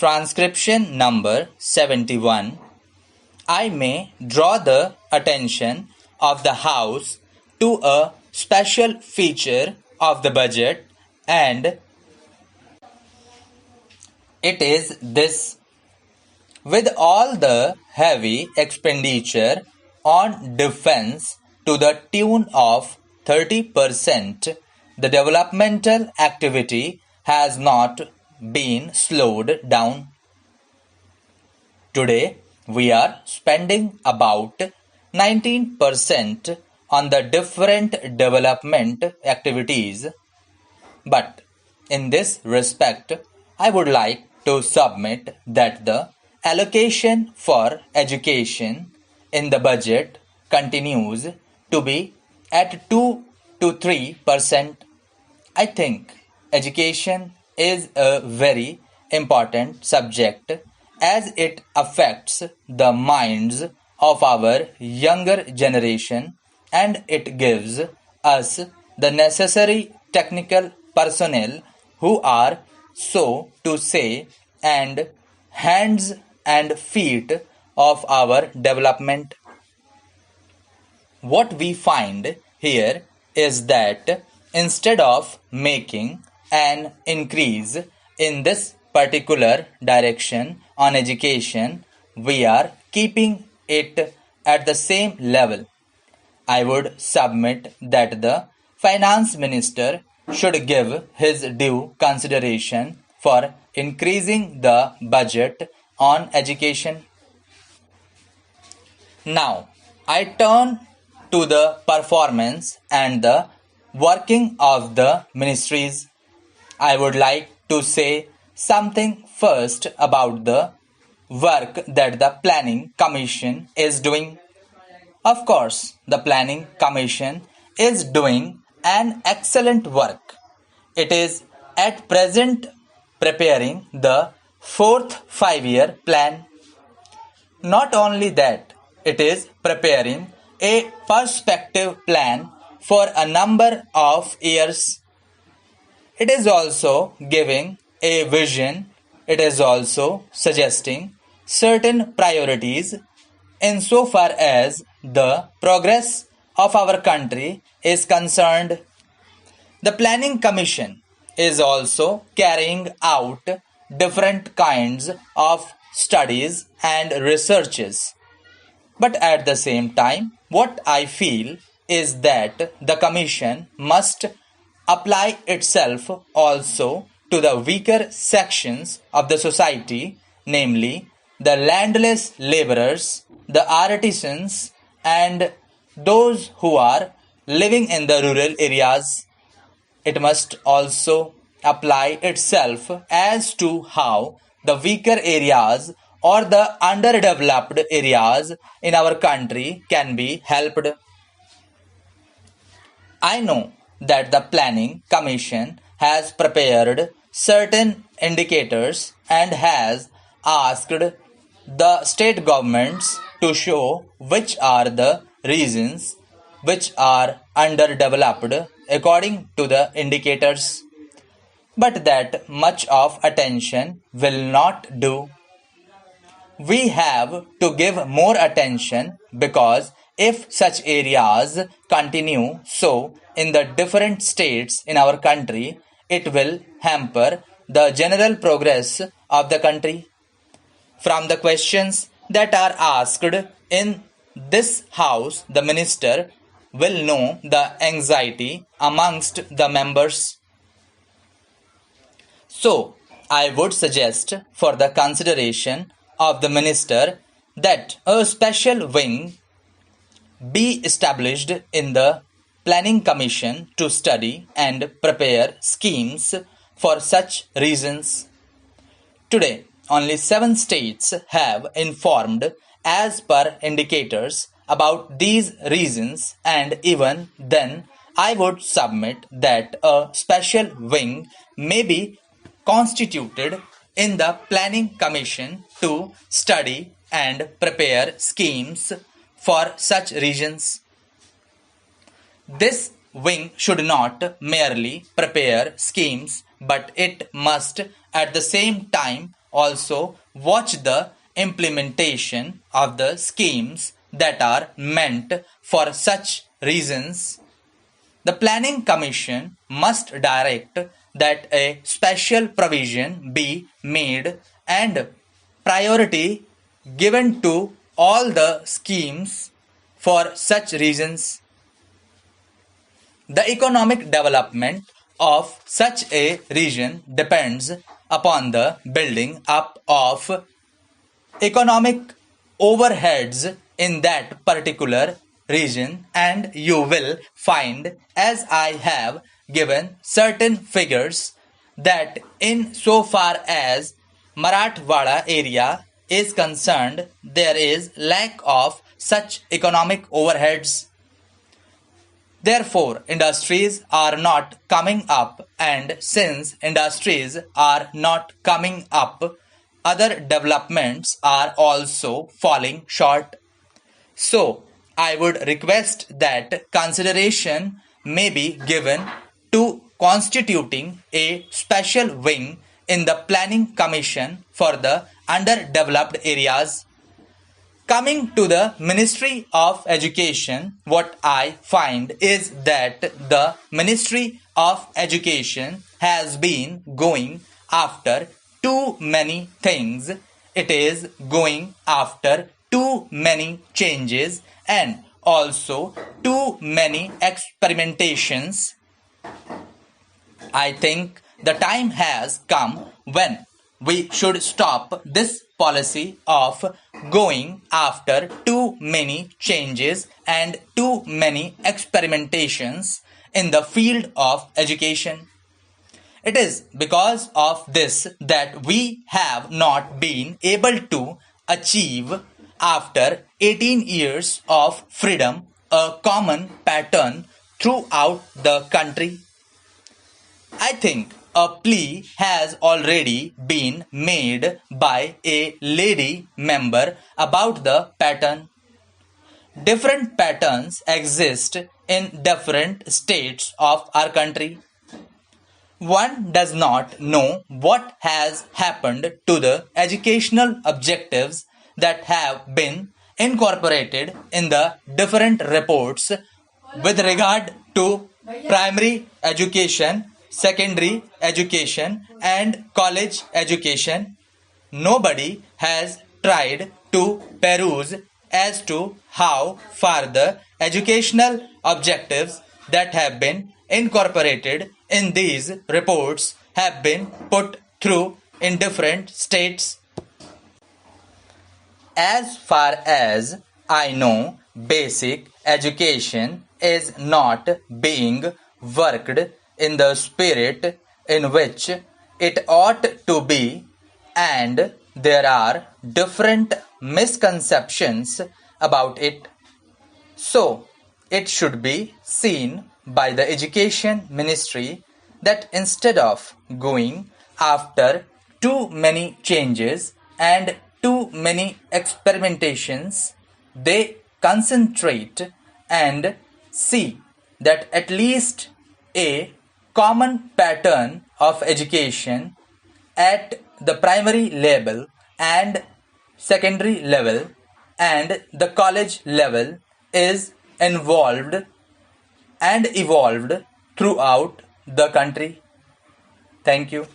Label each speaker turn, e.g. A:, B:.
A: Transcription number 71. I may draw the attention of the House to a special feature of the budget, and it is this. With all the heavy expenditure on defense to the tune of 30%, the developmental activity has not been slowed down. Today, we are spending about 19% on the different development activities. But in this respect, I would like to submit that the allocation for education in the budget continues to be at 2 to 3%. I think education is a very important subject as it affects the minds of our younger generation, and it gives us the necessary technical personnel who are, so to say, and hands and feet of our development. What we find here is that instead of making an increase in this particular direction on education, we are keeping it at the same level. I would submit that the finance minister should give his due consideration for increasing the budget on education. Now, I turn to the performance and the working of the ministries. I would like to say something first about the work that the Planning Commission is doing. Of course, the Planning Commission is doing an excellent work. It is at present preparing the fourth five-year plan. Not only that, it is preparing a perspective plan for a number of years. It is also giving a vision. It is also suggesting certain priorities insofar as the progress of our country is concerned. The Planning Commission is also carrying out different kinds of studies and researches. But at the same time, what I feel is that the Commission must apply itself also to the weaker sections of the society, namely the landless laborers, the artisans, and those who are living in the rural areas. It must also apply itself as to how the weaker areas or the underdeveloped areas in our country can be helped. I know that the Planning Commission has prepared certain indicators and has asked the state governments to show which are the regions which are underdeveloped according to the indicators. But that much of attention will not do. We have to give more attention, because if such areas continue so in the different states in our country, it will hamper the general progress of the country. From the questions that are asked in this house, the minister will know the anxiety amongst the members. So, I would suggest for the consideration of the minister that a special wing be established in the Planning Commission to study and prepare schemes for such reasons. Today, only 7 states have informed as per indicators about these reasons, and even then I would submit that a special wing may be constituted in the Planning Commission to study and prepare schemes for such regions. This wing should not merely prepare schemes, but it must at the same time also watch the implementation of the schemes that are meant for such reasons. The Planning Commission must direct that a special provision be made and priority given to all the schemes for such reasons. The economic development of such a region depends upon the building up of economic overheads in that particular region, and you will find, as I have given certain figures, that in so far as Marathwada area is concerned, there is lack of such economic overheads. Therefore, industries are not coming up, and since industries are not coming up, other developments are also falling short. So, I would request that consideration may be given to constituting a special wing in the Planning Commission for the underdeveloped areas. Coming to the Ministry of Education, what I find is that the Ministry of Education has been going after too many things. It is going after too many changes and also too many experimentations. I think the time has come when we should stop this policy of going after too many changes and too many experimentations in the field of education. It is because of this that we have not been able to achieve, after 18 years of freedom, a common pattern throughout the country. I think a plea has already been made by a lady member about the pattern. Different patterns exist in different states of our country. One does not know what has happened to the educational objectives that have been incorporated in the different reports with regard to primary education, secondary education, and college education. Nobody has tried to peruse as to how far the educational objectives that have been incorporated in these reports have been put through in different states. As far as I know, basic education is not being worked in the spirit in which it ought to be, and there are different misconceptions about it. So, it should be seen by the Education Ministry that instead of going after too many changes and too many experimentations, they concentrate and see that at least a common pattern of education at the primary level and secondary level and the college level is involved and evolved throughout the country. Thank you.